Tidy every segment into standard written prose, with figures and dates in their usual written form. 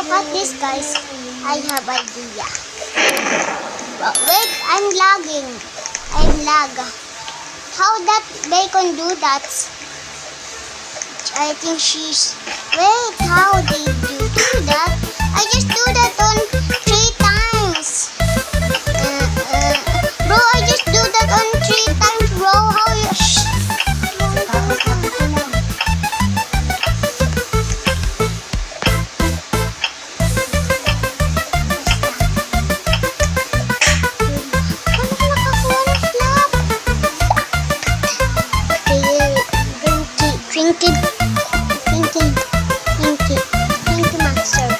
look at this, guys. I have idea. But wait, I'm lagging. I'm lag. How that bacon do that? I think she's... Wait, how they do that? I just do that on 3 times. Bro, I just do that on 3 times, bro. How you... Trinky Master.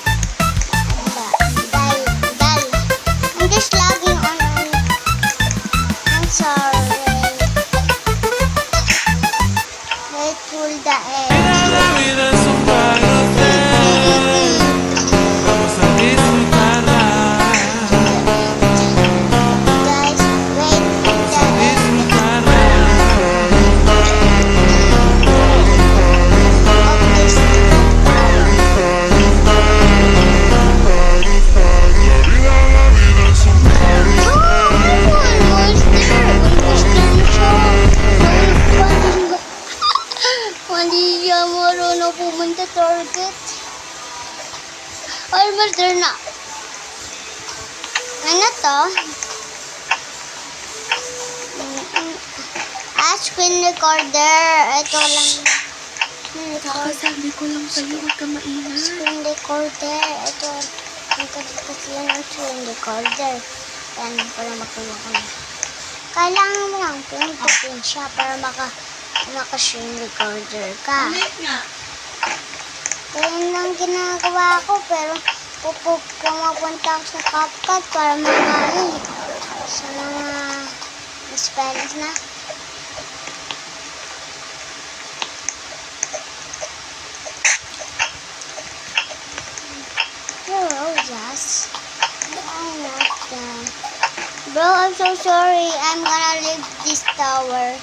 Dal. I'm just lagging on. I'm sorry. Let's pull the egg. La vida es un parote, vamos a disfrutarla. Guys, wait. Disfrutarla. Hindi siya marunong pumunta target. Almost there na. Ano to? Screen recorder. Ito lang. Sabi ko lang sa'yo, huwag ka maingay. Screen recorder. Ito. Kasi yan ang screen recorder. Yan, para makuha ko na. Kailangan mo lang pindutin siya para maka-screen recorder ka. Kaya lang ginagawa ko, pero pumapunta ako sa CapCut para sa mga Spanish na. Rosas. I'm not done. Bro, I'm so sorry. I'm gonna leave this tower.